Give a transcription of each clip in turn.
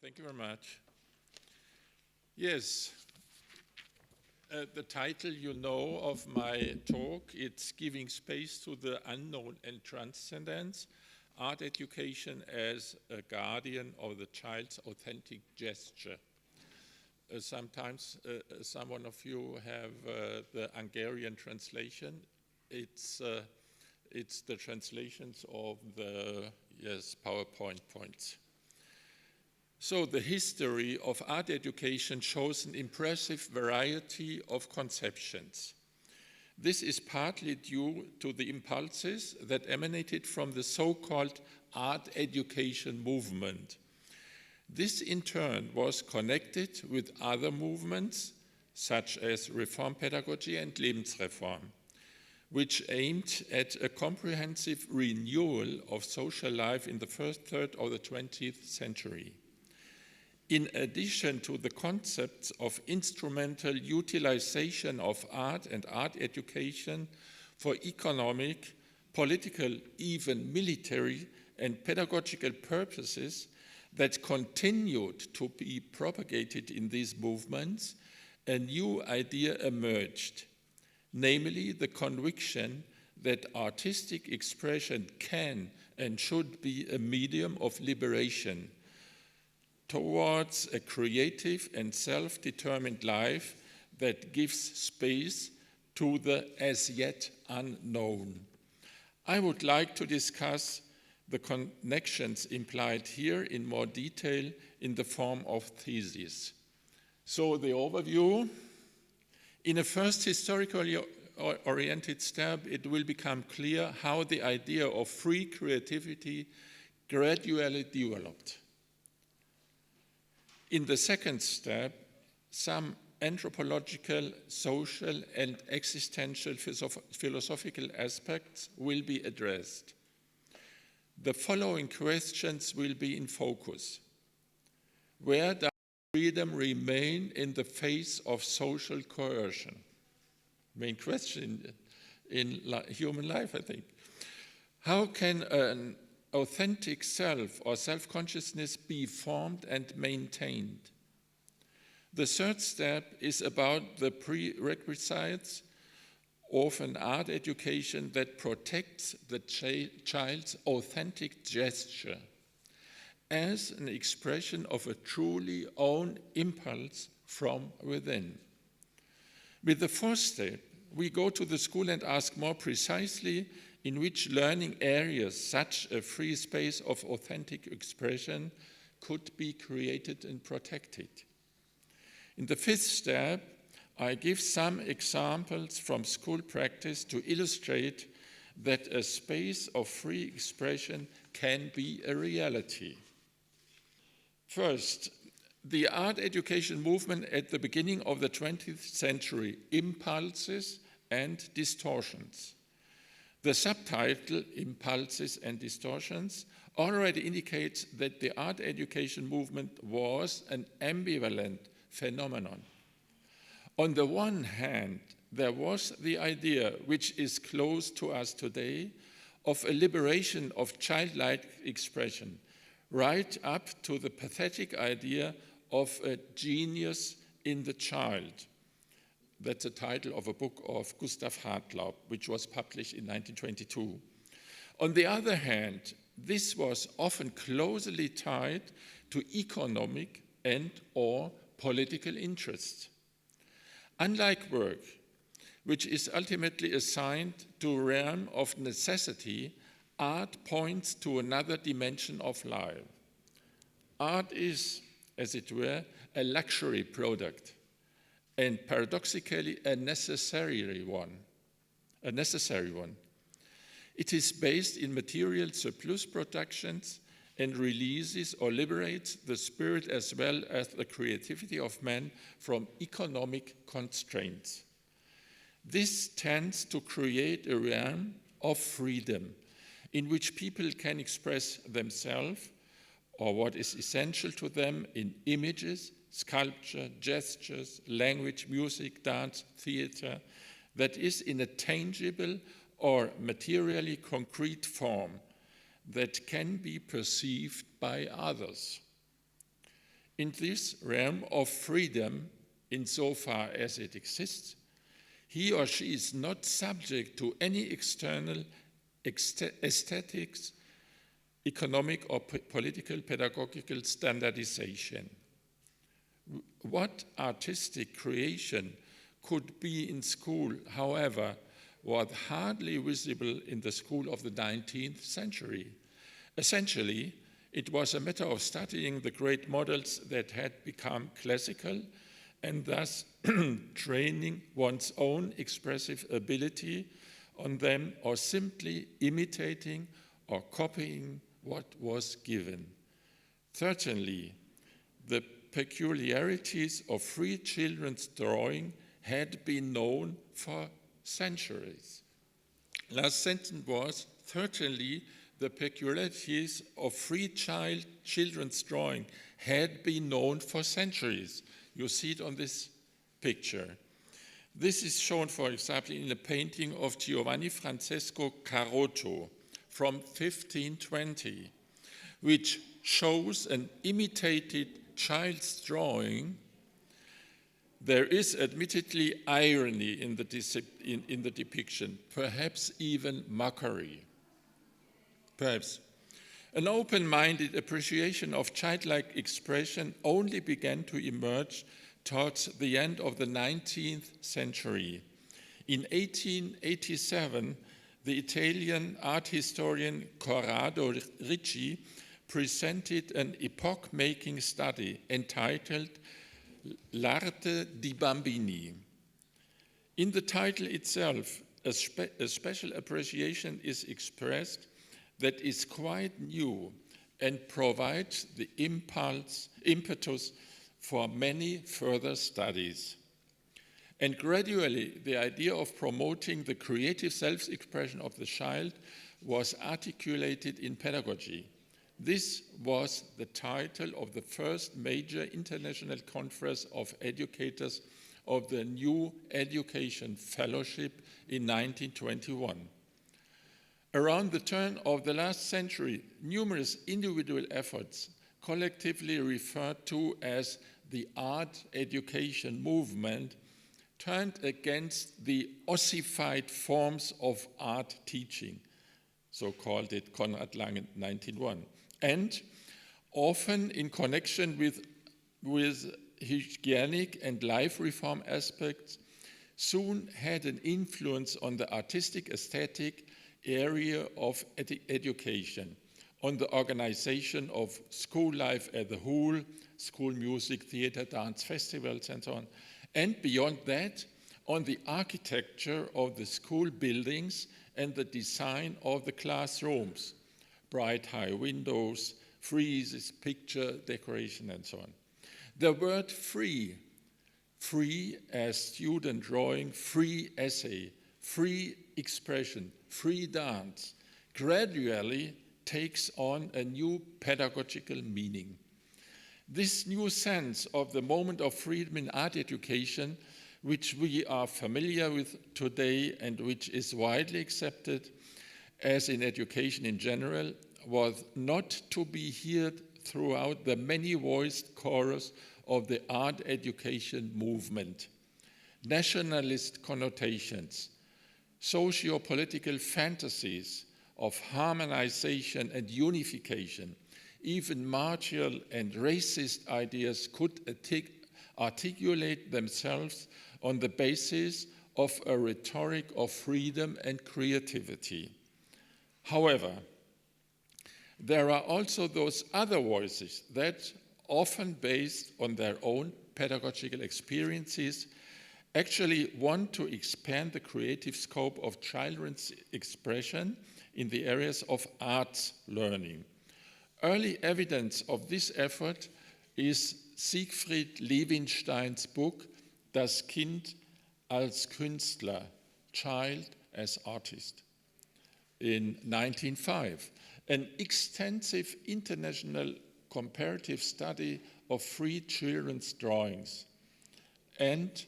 Thank you very much. Yes, the title you know of my talk, it's Giving Space to the Unknown and Transcendence, Art Education as a Guardian of the Child's Authentic Gesture. Sometimes someone of you have the Hungarian translation. It's the translations of the PowerPoint points. So the history of art education shows an impressive variety of conceptions. This is partly due to the impulses that emanated from the so-called art education movement. This in turn was connected with other movements such as reform pedagogy and Lebensreform, which aimed at a comprehensive renewal of social life in the first third of the 20th century. In addition to the concepts of instrumental utilization of art and art education for economic, political, even military and pedagogical purposes that continued to be propagated in these movements, a new idea emerged, namely the conviction that artistic expression can and should be a medium of liberation towards a creative and self-determined life that gives space to the as yet unknown. I would like to discuss the connections implied here in more detail in the form of theses. So the overview. In a first historically oriented step, it will become clear how the idea of free creativity gradually developed. In the second step, some anthropological, social, and existential philosophical aspects will be addressed. The following questions will be in focus. Where does freedom remain in the face of social coercion? Main question in human life, I think. How can an authentic self or self-consciousness be formed and maintained? The third step is about the prerequisites of an art education that protects the child's authentic gesture as an expression of a truly own impulse from within. With the fourth step, we go to the school and ask more precisely in which learning areas such a free space of authentic expression could be created and protected. In the fifth step, I give some examples from school practice to illustrate that a space of free expression can be a reality. First, the art education movement at the beginning of the 20th century, impulses and distortions. The subtitle, Impulses and Distortions, already indicates that the art education movement was an ambivalent phenomenon. On the one hand, there was the idea, which is close to us today, of a liberation of childlike expression, right up to the pathetic idea of a genius in the child. That's the title of a book of Gustav Hartlaub, which was published in 1922. On the other hand, this was often closely tied to economic and/or political interests. Unlike work, which is ultimately assigned to a realm of necessity, art points to another dimension of life. Art is, as it were, a luxury product, and paradoxically a necessary one. It is based in material surplus productions and releases or liberates the spirit as well as the creativity of man from economic constraints. This tends to create a realm of freedom in which people can express themselves or what is essential to them in images, sculpture, gestures, language, music, dance, theater, that is in a tangible or materially concrete form that can be perceived by others. In this realm of freedom, insofar as it exists, he or she is not subject to any external aesthetics, economic or political pedagogical standardization. What artistic creation could be in school, however, was hardly visible in the school of the 19th century. Essentially, it was a matter of studying the great models that had become classical and thus training one's own expressive ability on them, or simply imitating or copying what was given. Certainly, the peculiarities of free children's drawing had been known for centuries. Last sentence was, certainly the peculiarities of free children's drawing had been known for centuries. You see it on this picture. This is shown, for example, in a painting of Giovanni Francesco Carotto from 1520, which shows an imitated child's drawing. There is admittedly irony in the depiction, perhaps even mockery. Perhaps. An open-minded appreciation of childlike expression only began to emerge towards the end of the 19th century. In 1887, the Italian art historian Corrado Ricci presented an epoch-making study entitled L'arte di bambini. In the title itself, a special appreciation is expressed that is quite new and provides the impetus for many further studies. And gradually, the idea of promoting the creative self-expression of the child was articulated in pedagogy. This was the title of the first major international conference of educators of the New Education Fellowship in 1921. Around the turn of the last century, numerous individual efforts, collectively referred to as the art education movement, turned against the ossified forms of art teaching, so called it Konrad Lange 1901, and often in connection with hygienic and life reform aspects, soon had an influence on the artistic aesthetic area of education, on the organization of school life as a whole, school music, theater, dance, festivals, and so on, and beyond that, on the architecture of the school buildings and the design of the classrooms, bright high windows, friezes, picture decoration, and so on. The word free as student drawing, free essay, free expression, free dance, gradually takes on a new pedagogical meaning. This new sense of the moment of freedom in art education, which we are familiar with today and which is widely accepted as in education in general, was not to be heard throughout the many-voiced chorus of the art education movement. Nationalist connotations, socio-political fantasies of harmonization and unification, even martial and racist ideas could articulate themselves on the basis of a rhetoric of freedom and creativity. However, there are also those other voices that, often based on their own pedagogical experiences, actually want to expand the creative scope of children's expression in the areas of arts learning. Early evidence of this effort is Siegfried Levinstein's book, Das Kind als Künstler, Child as Artist, in 1905, an extensive international comparative study of free children's drawings, and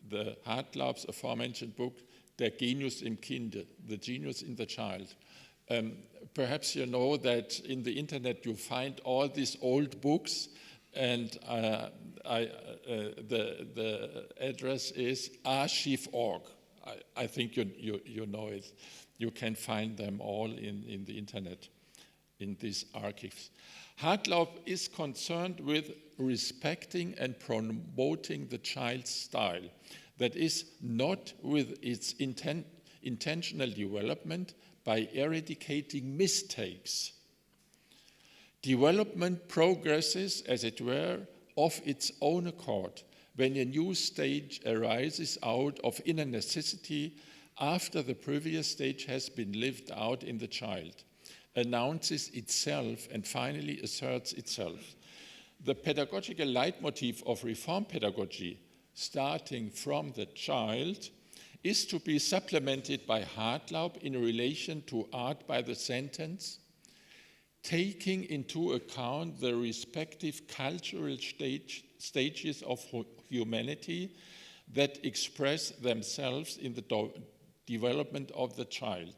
the Hartlaub's aforementioned book, Der Genius im Kinde, The Genius in the Child. Perhaps you know that in the internet you find all these old books and the address is archive.org. I think you know it. You can find them all in the internet, in these archives. Hartlaub is concerned with respecting and promoting the child's style, that is, not with its intentional development by eradicating mistakes. Development progresses, as it were, of its own accord when a new stage arises out of inner necessity after the previous stage has been lived out in the child, announces itself, and finally asserts itself. The pedagogical leitmotif of reform pedagogy, starting from the child, is to be supplemented by Hartlaub in relation to art by the sentence, taking into account the respective cultural stages of humanity that express themselves in the development of the child.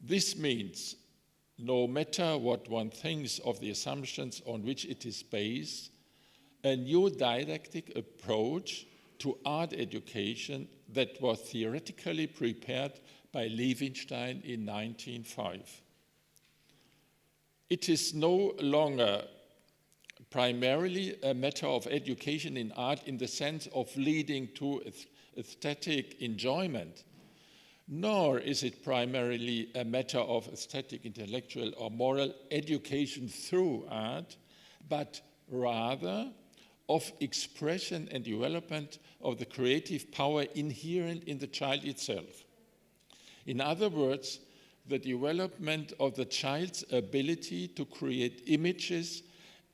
This means, no matter what one thinks of the assumptions on which it is based, a new didactic approach to art education that was theoretically prepared by Levinstein in 1905. It is no longer primarily a matter of education in art in the sense of leading to aesthetic enjoyment, nor is it primarily a matter of aesthetic, intellectual, or moral education through art, but rather of expression and development of the creative power inherent in the child itself. In other words, the development of the child's ability to create images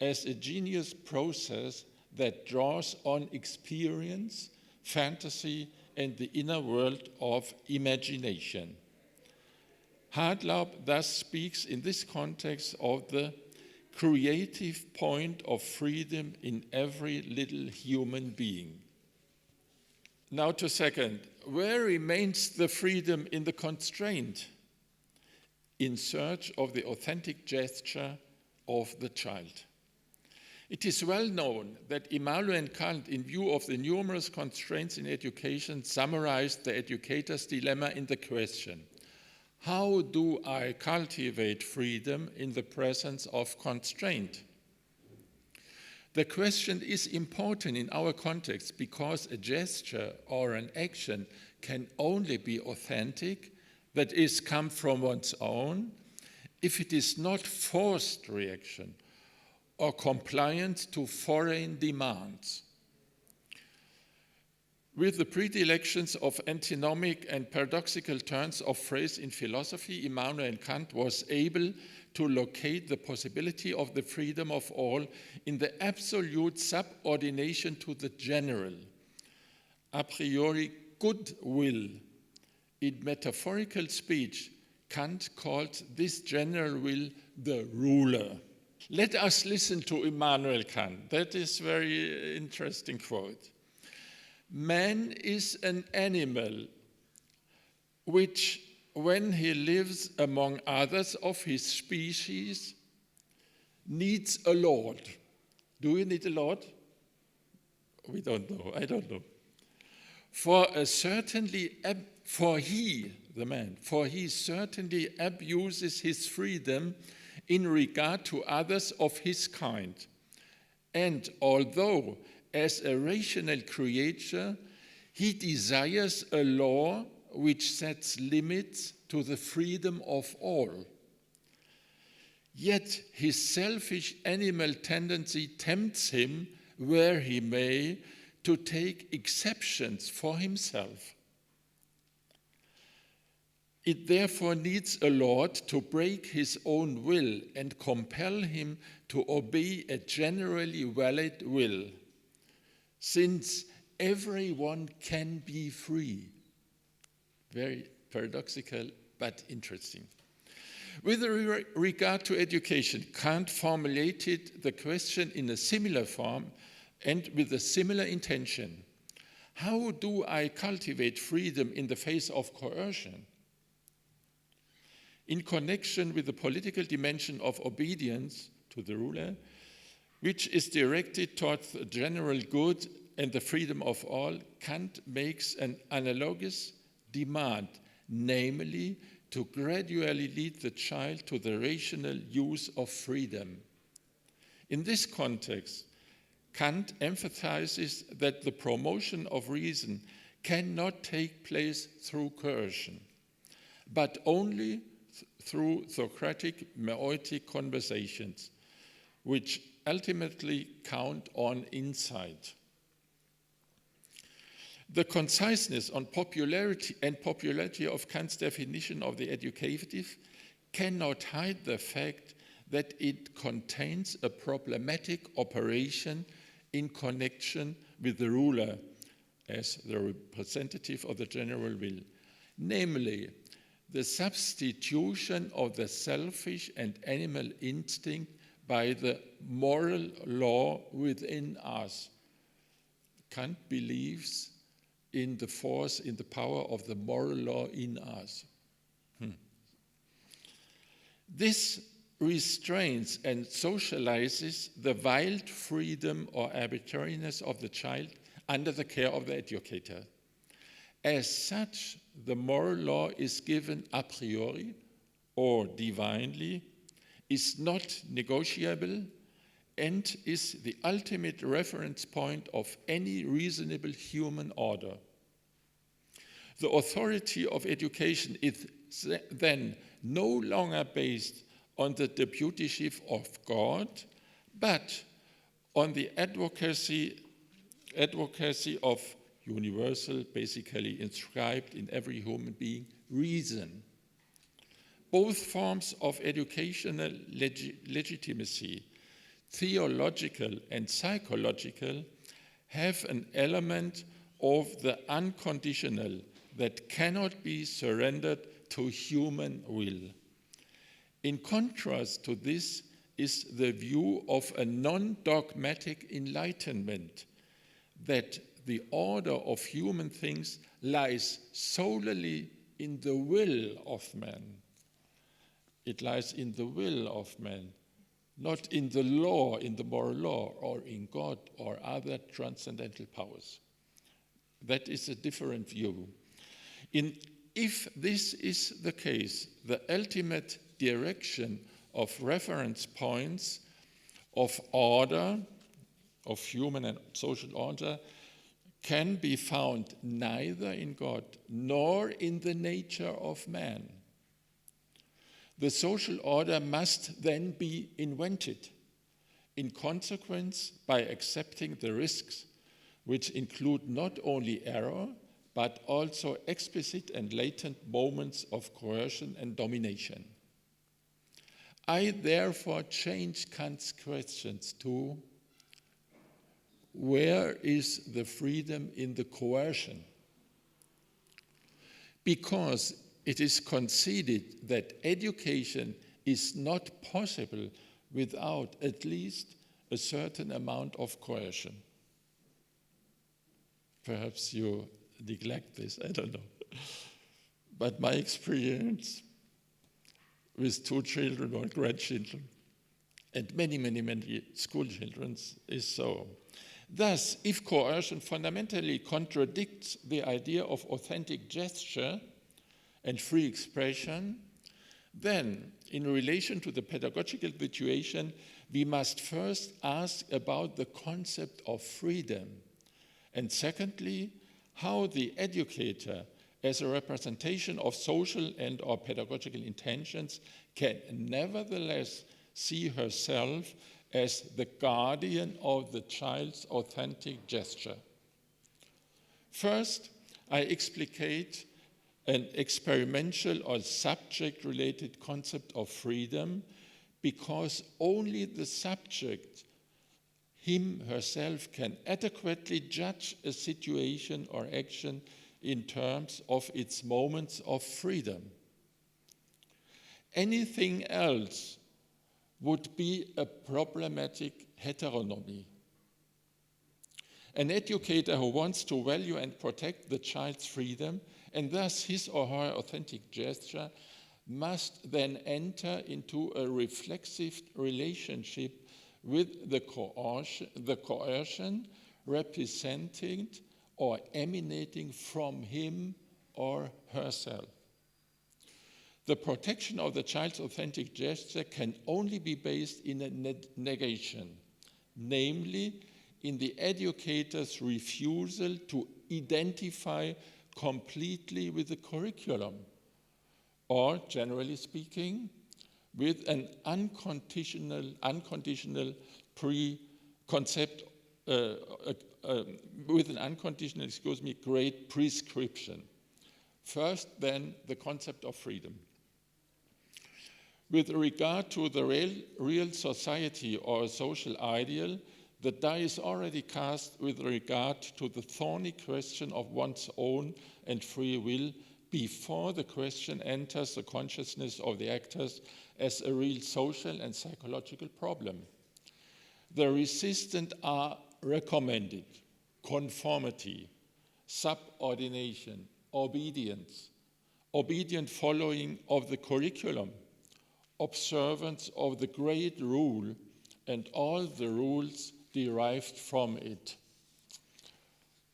as a genius process that draws on experience, fantasy, and the inner world of imagination. Hartlaub thus speaks in this context of the creative point of freedom in every little human being. Now to second, where remains the freedom in the constraint? In search of the authentic gesture of the child. It is well known that Immanuel Kant, in view of the numerous constraints in education, summarized the educator's dilemma in the question, how do I cultivate freedom in the presence of constraint? The question is important in our context because a gesture or an action can only be authentic, that is, come from one's own, if it is not forced reaction or compliance to foreign demands. With the predilections of antinomic and paradoxical turns of phrase in philosophy, Immanuel Kant was able to locate the possibility of the freedom of all in the absolute subordination to the general, a priori good will. In metaphorical speech, Kant called this general will the ruler. Let us listen to Immanuel Kant. That is a very interesting quote. Man is an animal which, when he lives among others of his species, needs a lord. Do you need a lord? We don't know. I don't know. For he certainly abuses his freedom in regard to others of his kind. And although as a rational creature, he desires a law which sets limits to the freedom of all, yet his selfish animal tendency tempts him, where he may, to take exceptions for himself. It therefore needs a lord to break his own will and compel him to obey a generally valid will, since everyone can be free. Very paradoxical, but interesting. With regard to education, Kant formulated the question in a similar form and with a similar intention. How do I cultivate freedom in the face of coercion? In connection with the political dimension of obedience to the ruler, which is directed towards the general good and the freedom of all, Kant makes an analogous demand, namely to gradually lead the child to the rational use of freedom. In this context, Kant emphasizes that the promotion of reason cannot take place through coercion, but only through Socratic Meoitic conversations, which ultimately count on insight. The conciseness and popularity of Kant's definition of the educative cannot hide the fact that it contains a problematic operation in connection with the ruler as the representative of the general will, namely the substitution of the selfish and animal instinct by the moral law within us. Kant believes in the force, in the power of the moral law in us. This restrains and socializes the wild freedom or arbitrariness of the child under the care of the educator. As such, the moral law is given a priori or divinely, is not negotiable, and is the ultimate reference point of any reasonable human order. The authority of education is then no longer based on the deputyship of God, but on the advocacy of universal, basically inscribed in every human being, reason. Both forms of educational legitimacy, theological and psychological, have an element of the unconditional that cannot be surrendered to human will. In contrast to this is the view of a non-dogmatic enlightenment, that the order of human things lies solely in the will of man. It lies in the will of man, not in the law, in the moral law, or in God or other transcendental powers. That is a different view. If this is the case, the ultimate direction of reference points of order, of human and social order, can be found neither in God nor in the nature of man. The social order must then be invented, in consequence by accepting the risks, which include not only error, but also explicit and latent moments of coercion and domination. I therefore change Kant's questions to: where is the freedom in the coercion? Because it is conceded that education is not possible without at least a certain amount of coercion. Perhaps you neglect this, I don't know. But my experience with 2 children or grandchildren and many school children is so. Thus, if coercion fundamentally contradicts the idea of authentic gesture and free expression, then in relation to the pedagogical situation, we must first ask about the concept of freedom, and secondly, how the educator, as a representation of social and or pedagogical intentions, can nevertheless see herself as the guardian of the child's authentic gesture. First, I explicate an experimental or subject-related concept of freedom, because only the subject, herself, can adequately judge a situation or action in terms of its moments of freedom. Anything else would be a problematic heteronomy. An educator who wants to value and protect the child's freedom, and thus his or her authentic gesture, must then enter into a reflexive relationship with the coercion representing or emanating from him or herself. The protection of the child's authentic gesture can only be based in a negation, namely in the educator's refusal to identify completely with the curriculum, or generally speaking, with an unconditional great prescription. First, then, the concept of freedom. With regard to the real society or social ideal, the die is already cast with regard to the thorny question of one's own and free will before the question enters the consciousness of the actors as a real social and psychological problem. The resistant are recommended: conformity, subordination, obedience, obedient following of the curriculum, observance of the great rule and all the rules derived from it.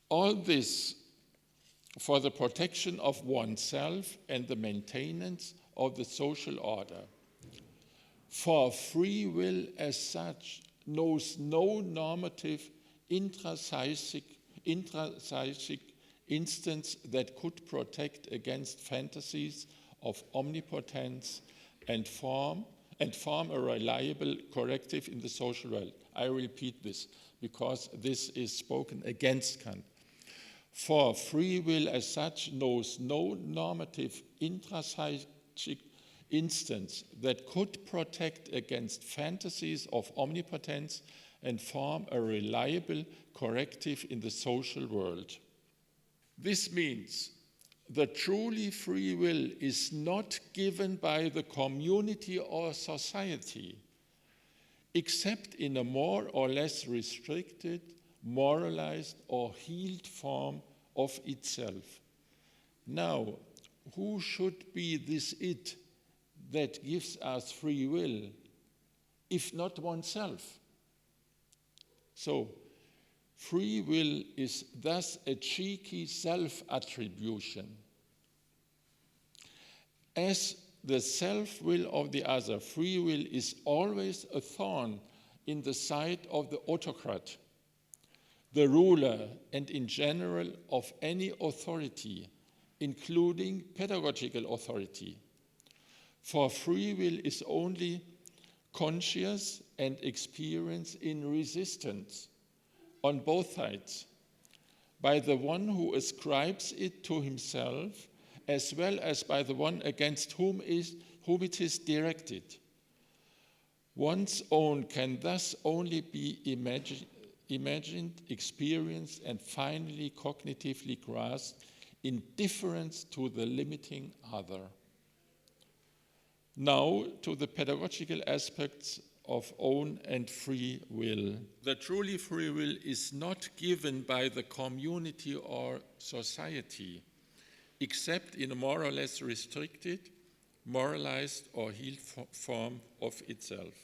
All this for the protection of oneself and the maintenance of the social order. For free will as such knows no normative intrapsychic instance that could protect against fantasies of omnipotence and form a reliable corrective in the social world. I repeat this because this is spoken against Kant. For free will as such knows no normative intrapsychic instance that could protect against fantasies of omnipotence and form a reliable corrective in the social world. This means that truly free will is not given by the community or society, except in a more or less restricted, moralized, or healed form of itself. Now, who should be this it that gives us free will, if not oneself? So, free will is thus a cheeky self-attribution. As the self-will of the other, free will is always a thorn in the side of the autocrat, the ruler, and in general of any authority, including pedagogical authority. For free will is only conscious and experience in resistance on both sides, by the one who ascribes it to himself, as well as by the one against whom it is directed. One's own can thus only be imagined, experienced, and finally cognitively grasped in difference to the limiting other. Now to the pedagogical aspects of own and free will. The truly free will is not given by the community or society, except in a more or less restricted, moralized, or healed form of itself.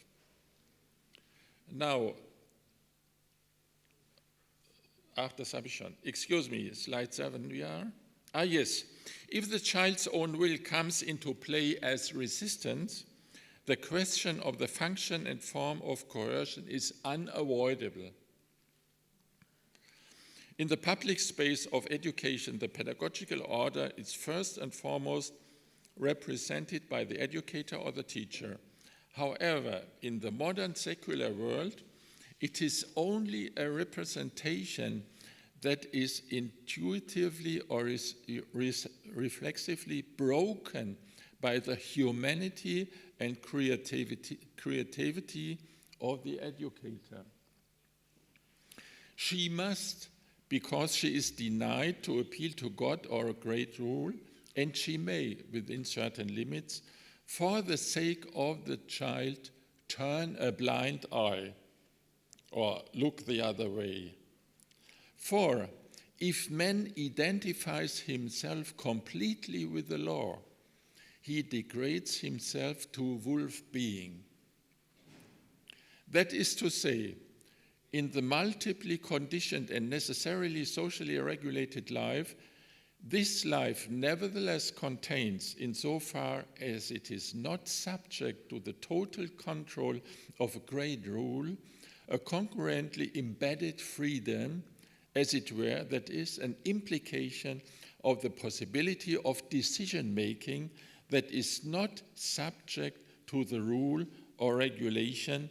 Now, excuse me, slide 7 we are. Yes. If the child's own will comes into play as resistance, the question of the function and form of coercion is unavoidable. In the public space of education, the pedagogical order is first and foremost represented by the educator or the teacher. However, in the modern secular world, it is only a representation that is intuitively or is reflexively broken by the humanity and creativity of the educator. She must, because she is denied to appeal to God or a great rule, and she may, within certain limits, for the sake of the child, turn a blind eye or look the other way. For if man identifies himself completely with the law, he degrades himself to wolf being. That is to say, in the multiply conditioned and necessarily socially regulated life, this life nevertheless contains, insofar as it is not subject to the total control of a great rule, a concurrently embedded freedom, as it were, that is an implication of the possibility of decision-making that is not subject to the rule or regulation,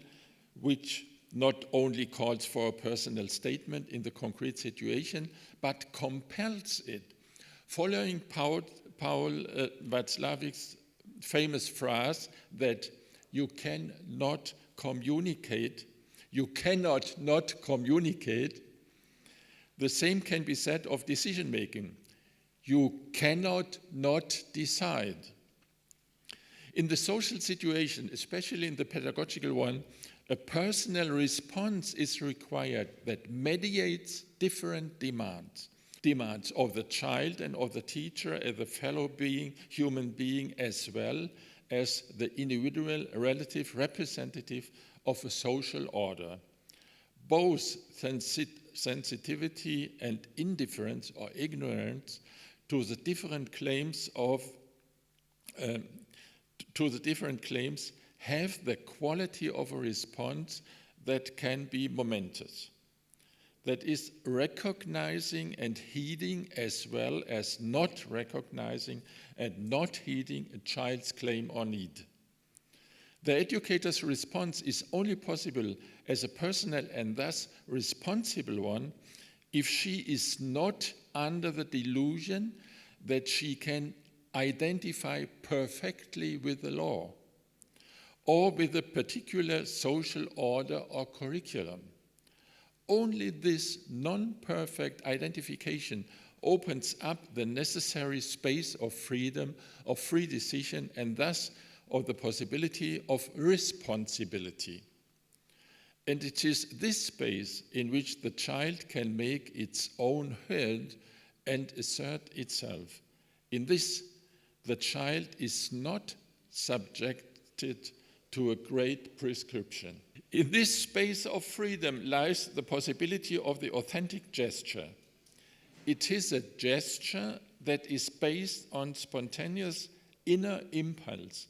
which not only calls for a personal statement in the concrete situation, but compels it. Following Paul Václavic's famous phrase that you cannot not communicate, the same can be said of decision-making. You cannot not decide. In the social situation, especially in the pedagogical one, a personal response is required that mediates different demands of the child and of the teacher as a fellow human being, as well as the individual relative representative of a social order. Both sensitivity and indifference or ignorance to the different claims have the quality of a response that can be momentous. That is, recognizing and heeding as well as not recognizing and not heeding a child's claim or need. The educator's response is only possible as a personal and thus responsible one if she is not under the delusion that she can identify perfectly with the law or with a particular social order or curriculum. Only this non-perfect identification opens up the necessary space of freedom, of free decision, and thus of the possibility of responsibility. And it is this space in which the child can make its own heard and assert itself. In this, the child is not subjected to a great prescription. In this space of freedom lies the possibility of the authentic gesture. It is a gesture that is based on spontaneous inner impulse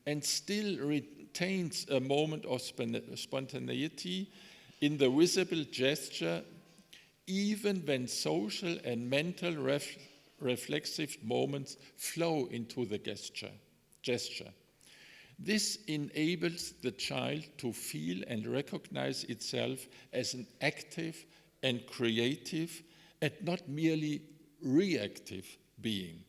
and still retains a moment of spontaneity in the visible gesture, even when social and mental reflexive moments flow into the gesture. This enables the child to feel and recognize itself as an active and creative and not merely reactive being.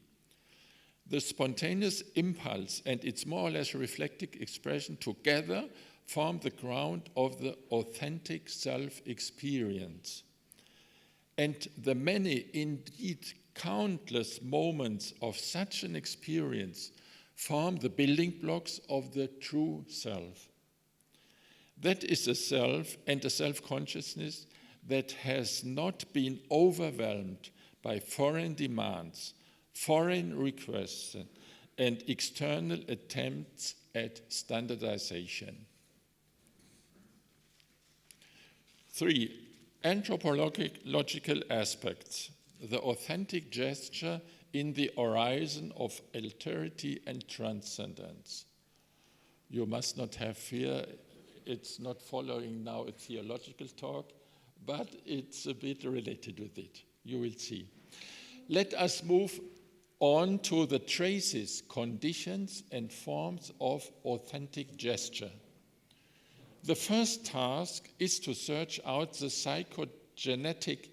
The spontaneous impulse and its more or less reflective expression together form the ground of the authentic self-experience. And the many, indeed countless moments of such an experience form the building blocks of the true self. That is a self and a self-consciousness that has not been overwhelmed by foreign demands, foreign requests, and external attempts at standardization. 3. Anthropological aspects. The authentic gesture in the horizon of alterity and transcendence. You must not have fear. It's not following now a theological talk, but it's a bit related with it. You will see. Let us move on to the traces, conditions, and forms of authentic gesture. The first task is to search out the psychogenetic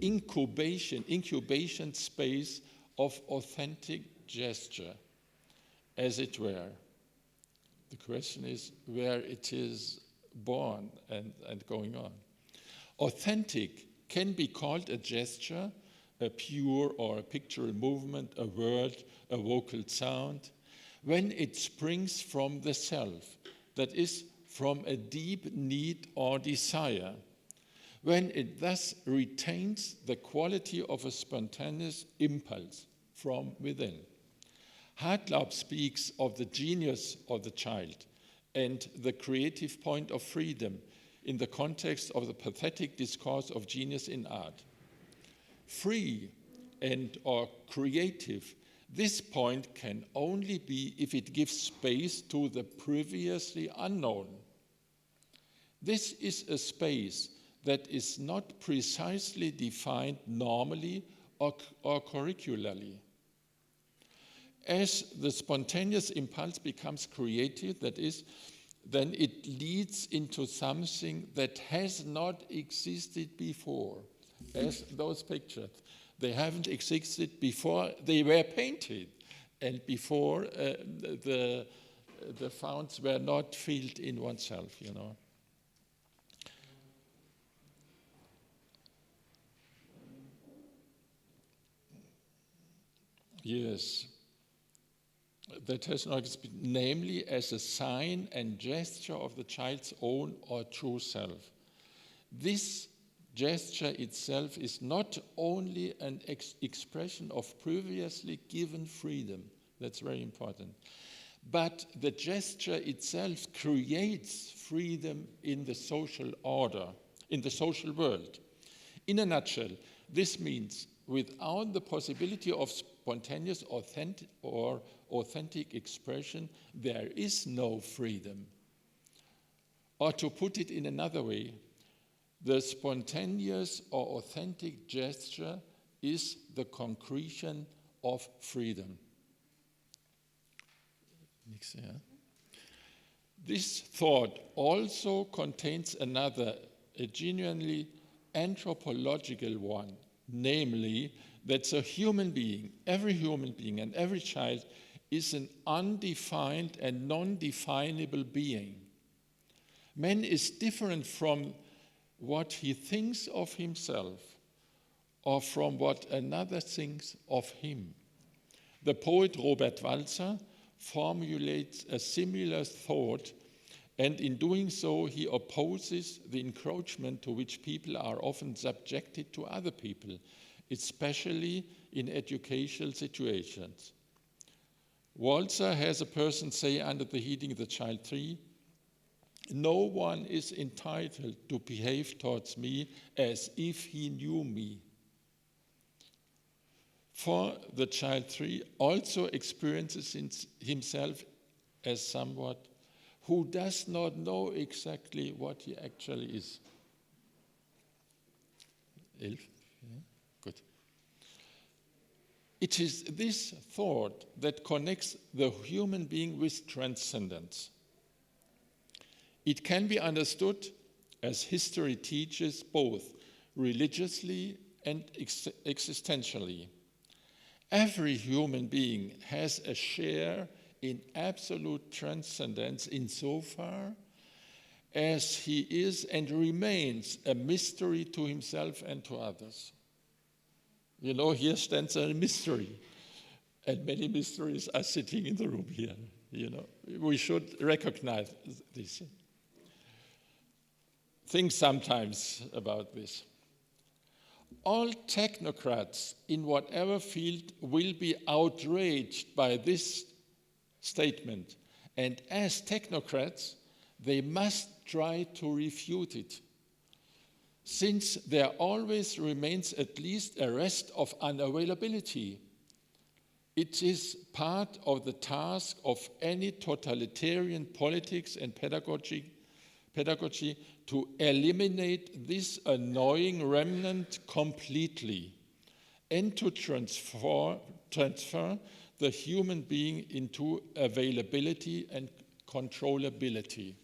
incubation space of authentic gesture, as it were. The question is where it is born and going on. Authentic can be called a gesture, a pure or a pictorial movement, a word, a vocal sound, when it springs from the self, that is, from a deep need or desire, when it thus retains the quality of a spontaneous impulse from within. Hartlaub speaks of the genius of the child and the creative point of freedom in the context of the pathetic discourse of genius in art. Free and or creative, this point can only be if it gives space to the previously unknown. This is a space that is not precisely defined normally or curricularly. As the spontaneous impulse becomes creative, that is, then it leads into something that has not existed before, as those pictures. They haven't existed before they were painted and before the founts were not filled in oneself, you know. Yes. That has not been, namely as a sign and gesture of the child's own or true self. This gesture itself is not only an expression of previously given freedom, that's very important, but the gesture itself creates freedom in the social order, in the social world. In a nutshell, this means without the possibility of spontaneous, authentic expression, there is no freedom. Or to put it in another way, the spontaneous or authentic gesture is the concretion of freedom. This thought also contains another, a genuinely anthropological one, namely that a human being, every human being and every child is an undefined and non-definable being. Man is different from what he thinks of himself or from what another thinks of him. The poet Robert Walzer formulates a similar thought, and in doing so he opposes the encroachment to which people are often subjected to other people, especially in educational situations. Walzer has a person say under the heading The Child Tree, "No one is entitled to behave towards me as if he knew me." For the child tree also experiences himself as someone who does not know exactly what he actually is. 11? Yeah. Good. It is this thought that connects the human being with transcendence. It can be understood, as history teaches, both religiously and existentially. Every human being has a share in absolute transcendence insofar as he is and remains a mystery to himself and to others. You know, here stands a mystery, and many mysteries are sitting in the room here. You know, we should recognize this. Think sometimes about this. All technocrats in whatever field will be outraged by this statement, and as technocrats, they must try to refute it, since there always remains at least a rest of unavailability. It is part of the task of any totalitarian politics and pedagogy to eliminate this annoying remnant completely and to transfer the human being into availability and controllability.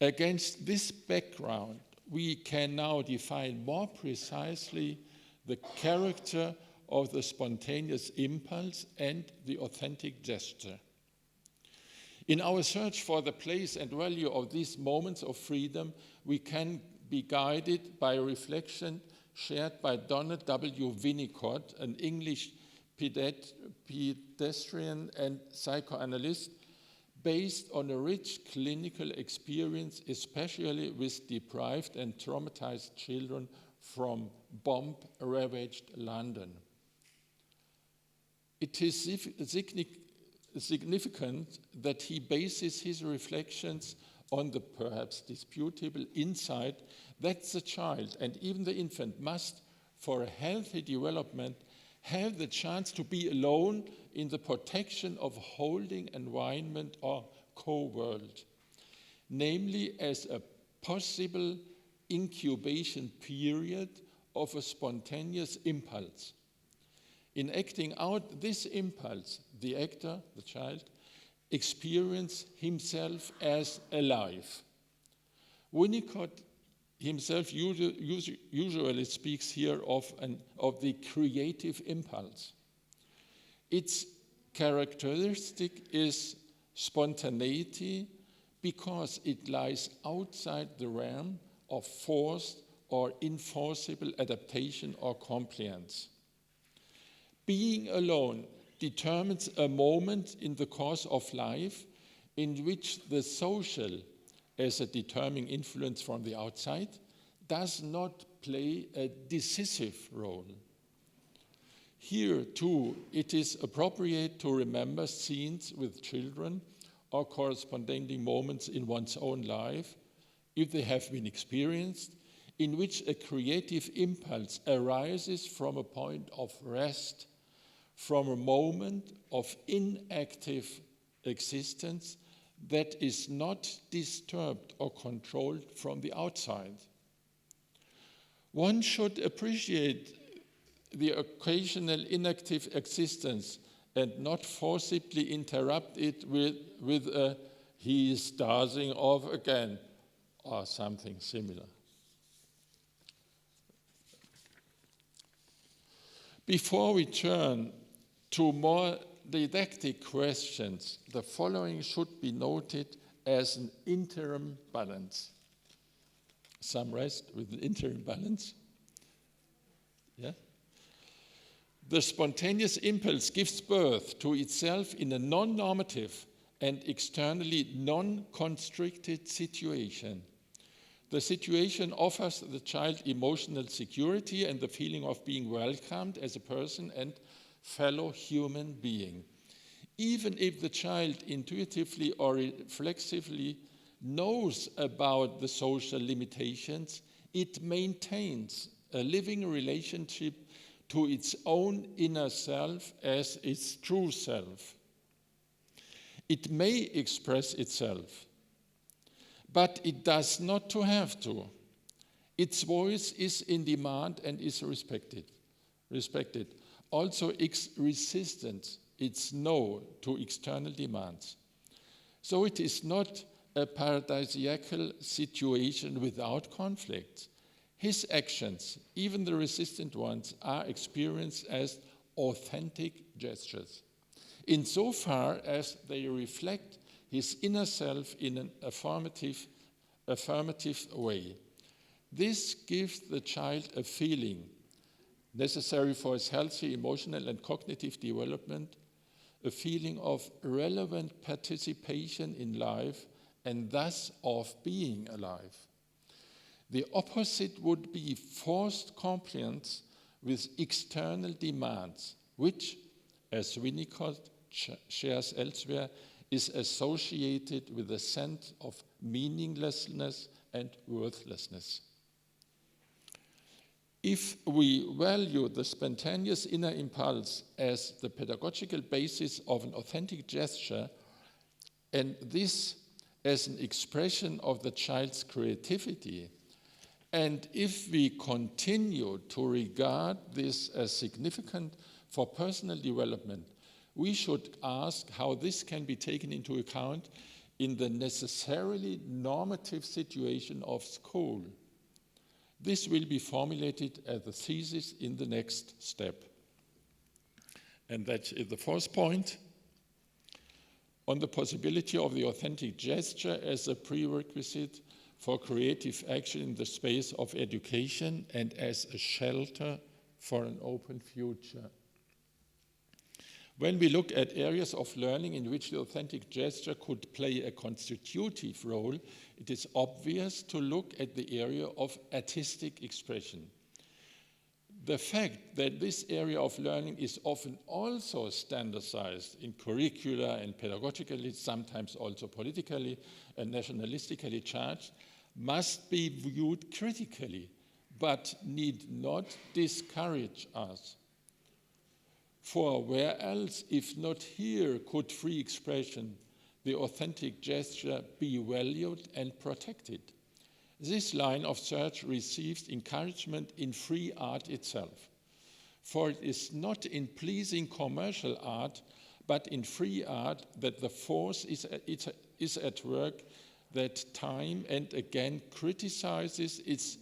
Against this background, we can now define more precisely the character of the spontaneous impulse and the authentic gesture. In our search for the place and value of these moments of freedom, we can be guided by a reflection shared by Donald W. Winnicott, an English pedestrian and psychoanalyst, based on a rich clinical experience, especially with deprived and traumatized children from bomb-ravaged London. It is significant that he bases his reflections on the perhaps disputable insight that the child and even the infant must, for a healthy development, have the chance to be alone in the protection of holding environment or co-world, namely as a possible incubation period of a spontaneous impulse. In acting out this impulse, the actor, the child, experiences himself as alive. Winnicott himself usually speaks here of the creative impulse. Its characteristic is spontaneity because it lies outside the realm of forced or enforceable adaptation or compliance. Being alone determines a moment in the course of life in which the social, as a determining influence from the outside, does not play a decisive role. Here, too, it is appropriate to remember scenes with children or corresponding moments in one's own life, if they have been experienced, in which a creative impulse arises from a point of rest, from a moment of inactive existence that is not disturbed or controlled from the outside. One should appreciate the occasional inactive existence and not forcibly interrupt it with a "he is dozing off again" or something similar. Before we turn to more didactic questions, the following should be noted as an interim balance. Some rest with an interim balance. Yeah? The spontaneous impulse gives birth to itself in a non-normative and externally non-constricted situation. The situation offers the child emotional security and the feeling of being welcomed as a person and fellow human being. Even if the child intuitively or reflexively knows about the social limitations, it maintains a living relationship to its own inner self as its true self. It may express itself, but it does not have to. Its voice is in demand and is respected. Also, its resistance, its no to external demands. So it is not a paradisiacal situation without conflicts. His actions, even the resistant ones, are experienced as authentic gestures, insofar as they reflect his inner self in an affirmative way. This gives the child a feeling necessary for his healthy emotional and cognitive development, a feeling of relevant participation in life and thus of being alive. The opposite would be forced compliance with external demands, which, as Winnicott shares elsewhere, is associated with a sense of meaninglessness and worthlessness. If we value the spontaneous inner impulse as the pedagogical basis of an authentic gesture, and this as an expression of the child's creativity, and if we continue to regard this as significant for personal development, we should ask how this can be taken into account in the necessarily normative situation of school. This will be formulated as a thesis in the next step. And that is the fourth point, on the possibility of the authentic gesture as a prerequisite for creative action in the space of education and as a shelter for an open future. When we look at areas of learning in which the authentic gesture could play a constitutive role, it is obvious to look at the area of artistic expression. The fact that this area of learning is often also standardized in curricula and pedagogically, sometimes also politically and nationalistically charged, must be viewed critically, but need not discourage us. For where else, if not here, could free expression, the authentic gesture, be valued and protected? This line of search receives encouragement in free art itself. For it is not in pleasing commercial art, but in free art that the force is at work that time and again criticizes its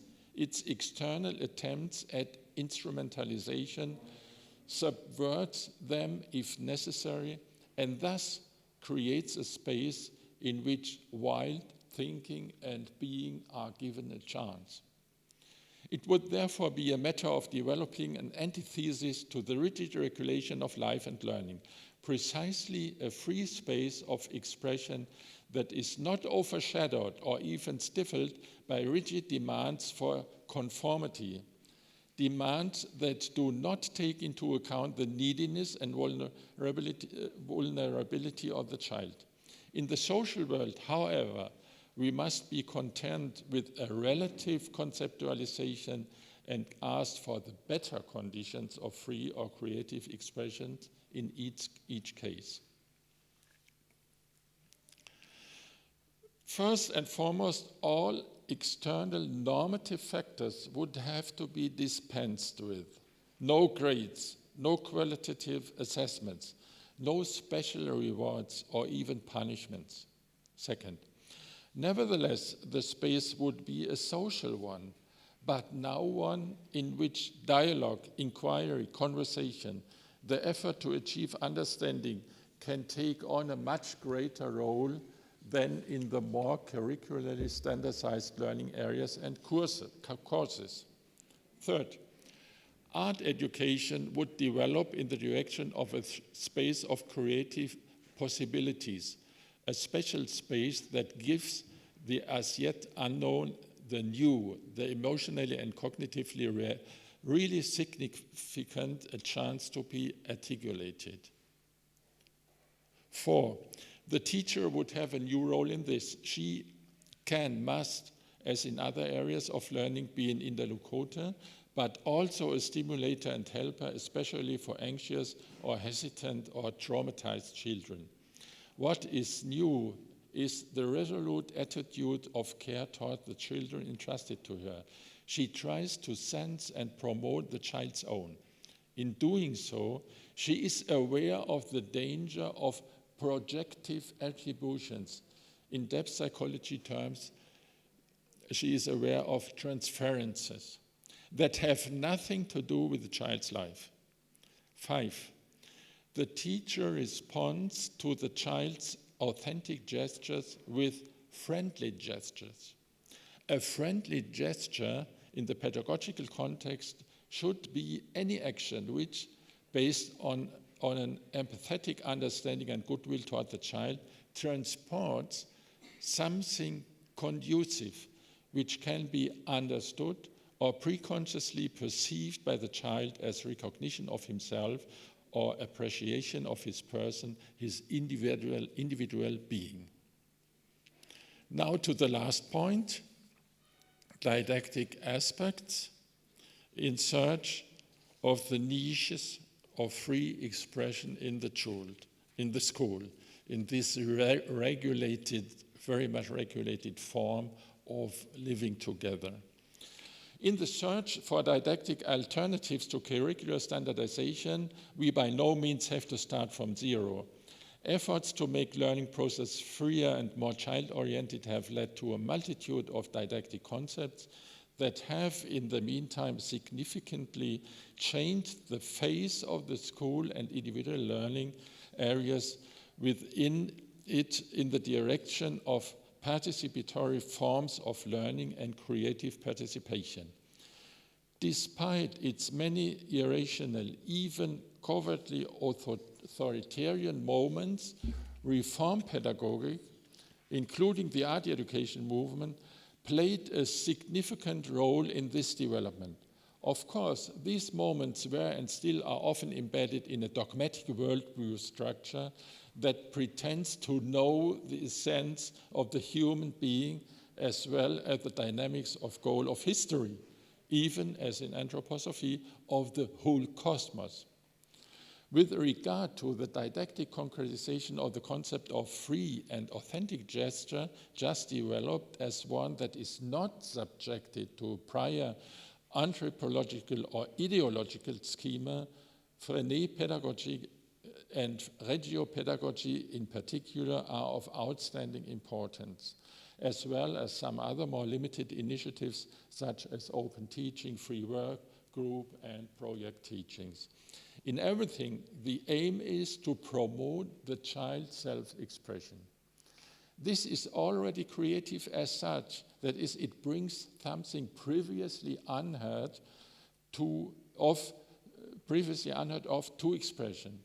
external attempts at instrumentalization, subverts them if necessary, and thus creates a space in which wild thinking and being are given a chance. It would therefore be a matter of developing an antithesis to the rigid regulation of life and learning, precisely a free space of expression that is not overshadowed or even stifled by rigid demands for conformity, demands that do not take into account the neediness and vulnerability of the child. In the social world, however, we must be content with a relative conceptualization and ask for the better conditions of free or creative expression in each case. First and foremost, all external normative factors would have to be dispensed with. No grades, no qualitative assessments, no special rewards or even punishments. Second, nevertheless, the space would be a social one, but now one in which dialogue, inquiry, conversation, the effort to achieve understanding can take on a much greater role than in the more curricularly standardized learning areas and courses. Third, art education would develop in the direction of a space of creative possibilities, a special space that gives the as yet unknown, the new, the emotionally and cognitively really significant a chance to be articulated. 4, the teacher would have a new role in this. She must, as in other areas of learning, be an interlocutor, but also a stimulator and helper, especially for anxious or hesitant or traumatized children. What is new is the resolute attitude of care toward the children entrusted to her. She tries to sense and promote the child's own. In doing so, she is aware of the danger of projective attributions. In depth psychology terms, she is aware of transferences that have nothing to do with the child's life. 5, the teacher responds to the child's authentic gestures with friendly gestures. A friendly gesture in the pedagogical context should be any action which, based on an empathetic understanding and goodwill toward the child, transports something conducive which can be understood or preconsciously perceived by the child as recognition of himself or appreciation of his person, his individual being. Now to the last point, didactic aspects in search of the niches of free expression in the school, in this regulated, very much regulated form of living together. In the search for didactic alternatives to curricular standardization, we by no means have to start from zero. Efforts to make learning process freer and more child-oriented have led to a multitude of didactic concepts that have, in the meantime, significantly changed the face of the school and individual learning areas within it in the direction of participatory forms of learning and creative participation. Despite its many irrational, even covertly authoritarian moments, reform pedagogy, including the art education movement, played a significant role in this development. Of course, these moments were and still are often embedded in a dogmatic worldview structure that pretends to know the essence of the human being as well as the dynamics of goal of history, even as in anthroposophy of the whole cosmos. With regard to the didactic concretization of the concept of free and authentic gesture, just developed as one that is not subjected to prior anthropological or ideological schema, Freinet pedagogy and regiopedagogy in particular are of outstanding importance, as well as some other more limited initiatives such as open teaching, free work, group, and project teachings. In everything, the aim is to promote the child's self-expression. This is already creative as such, that is, it brings something previously unheard of to expression.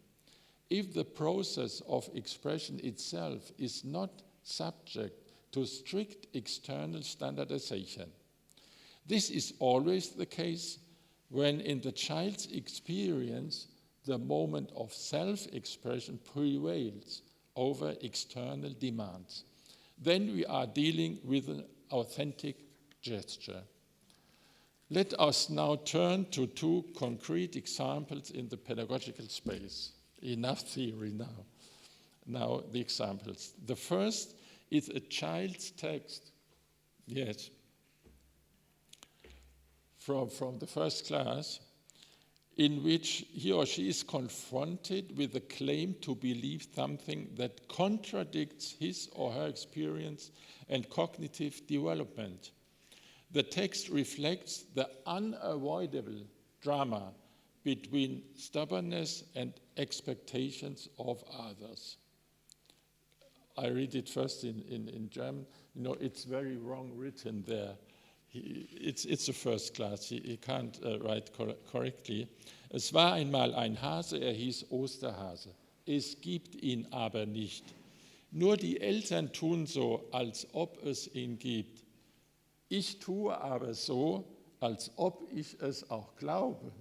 If the process of expression itself is not subject to strict external standardization, this is always the case when in the child's experience the moment of self-expression prevails over external demands. Then we are dealing with an authentic gesture. Let us now turn to two concrete examples in the pedagogical space. Enough theory now. Now the examples. The first is a child's text, yes, from the first class, in which he or she is confronted with the claim to believe something that contradicts his or her experience and cognitive development. The text reflects the unavoidable drama between stubbornness and expectations of others. I read it first in German. You know, it's very wrong written there. It's a first class. He can't write correctly. Es war einmal ein Hase, hieß Osterhase. Es gibt ihn aber nicht. Nur die Eltern tun so, als ob es ihn gibt. Ich tue aber so, als ob ich es auch glaube.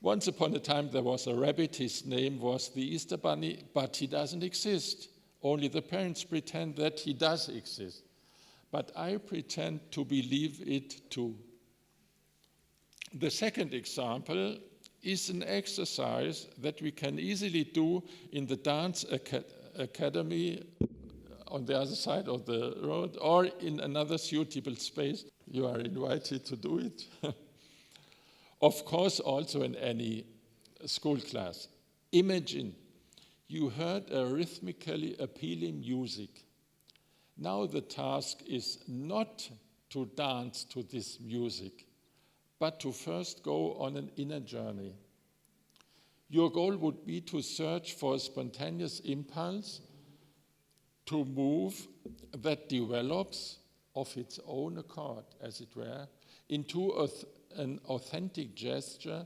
Once upon a time there was a rabbit, his name was the Easter Bunny, but he doesn't exist. Only the parents pretend that he does exist. But I pretend to believe it too. The second example is an exercise that we can easily do in the dance academy on the other side of the road or in another suitable space. You are invited to do it. Of course, also in any school class. Imagine you heard a rhythmically appealing music. Now the task is not to dance to this music, but to first go on an inner journey. Your goal would be to search for a spontaneous impulse to move that develops of its own accord, as it were, into an authentic gesture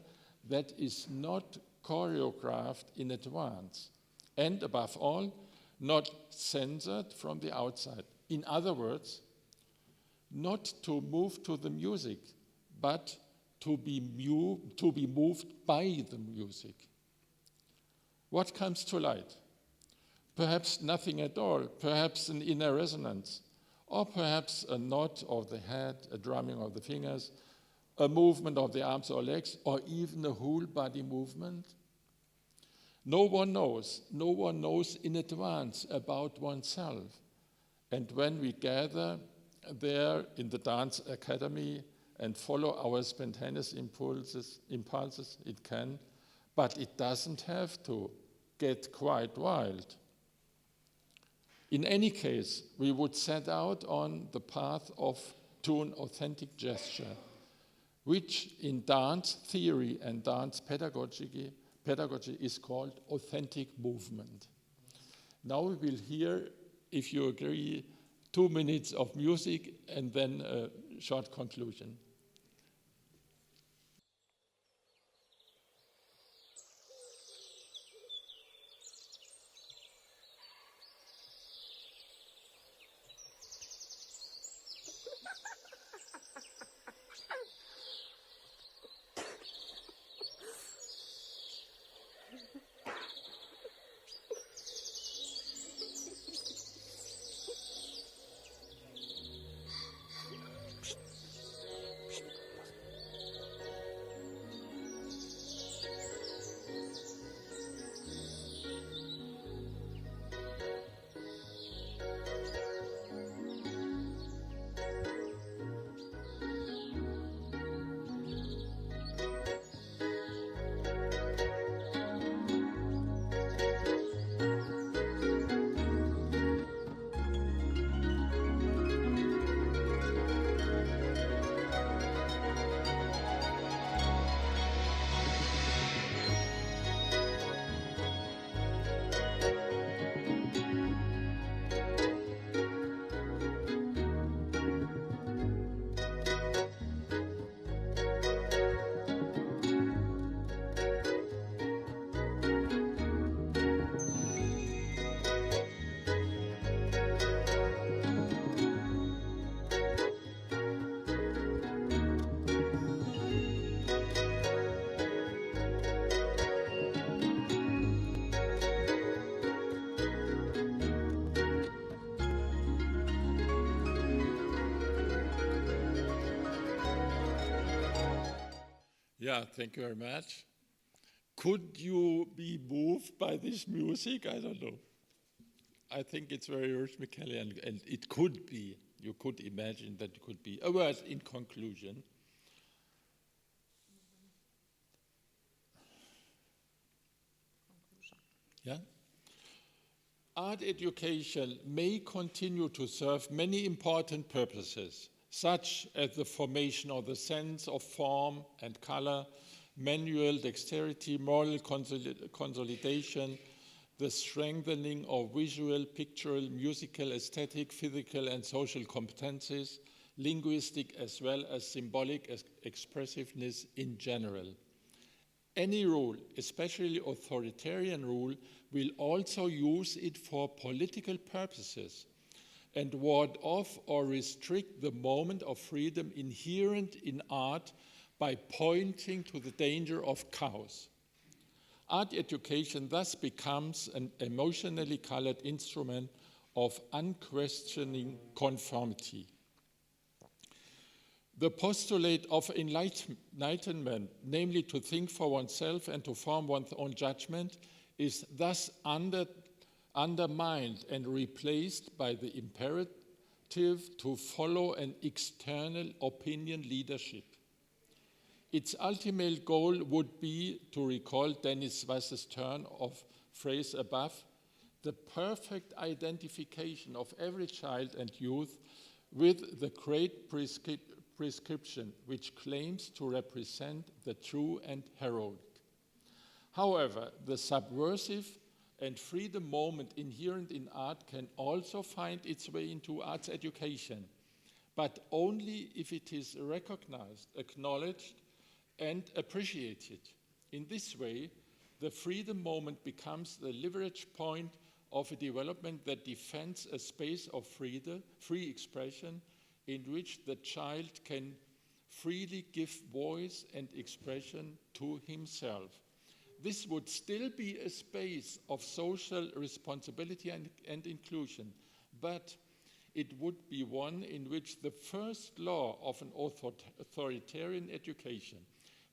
that is not choreographed in advance, and above all, not censored from the outside. In other words, not to move to the music, but to be moved by the music. What comes to light? Perhaps nothing at all, perhaps an inner resonance, or perhaps a nod of the head, a drumming of the fingers, a movement of the arms or legs, or even a whole body movement. No one knows in advance about oneself. And when we gather there in the dance academy and follow our spontaneous impulses, it can, but it doesn't have to get quite wild. In any case, we would set out on the path to an authentic gesture, which in dance theory and dance pedagogy is called authentic movement. Now we will hear, if you agree, 2 minutes of music and then a short conclusion. Yeah, thank you very much. Could you be moved by this music? I don't know. I think it's very rhythmical, and it could be. You could imagine that it could be. A word in conclusion. Yeah? Art education may continue to serve many important purposes, such as the formation of the sense of form and color, manual dexterity, moral consolidation, the strengthening of visual, pictorial, musical, aesthetic, physical, and social competencies, linguistic as well as symbolic expressiveness in general. Any rule, especially authoritarian rule, will also use it for political purposes and ward off or restrict the moment of freedom inherent in art by pointing to the danger of chaos. Art education thus becomes an emotionally colored instrument of unquestioning conformity. The postulate of enlightenment, namely to think for oneself and to form one's own judgment, is thus undermined and replaced by the imperative to follow an external opinion leadership. Its ultimate goal would be, to recall Dennis Wass's turn of phrase above, the perfect identification of every child and youth with the great prescription which claims to represent the true and heroic. However, the subversive and freedom moment inherent in art can also find its way into arts education, but only if it is recognized, acknowledged, and appreciated. In this way, the freedom moment becomes the leverage point of a development that defends a space of free expression in which the child can freely give voice and expression to himself. This would still be a space of social responsibility and inclusion, but it would be one in which the first law of an authoritarian education,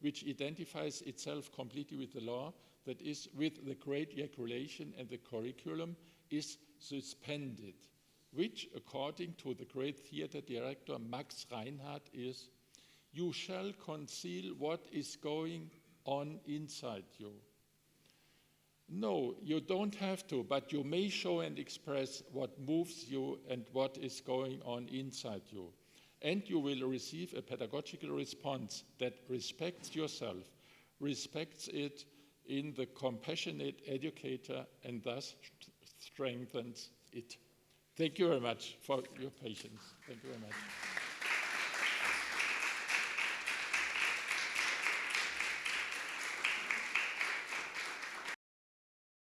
which identifies itself completely with the law, that is, with the great regulation and the curriculum, is suspended, which, according to the great theater director Max Reinhardt, is, you shall conceal what is going on inside you. No, you don't have to, but you may show and express what moves you and what is going on inside you. And you will receive a pedagogical response that respects yourself, respects it in the compassionate educator, and thus strengthens it. Thank you very much for your patience. Thank you very much.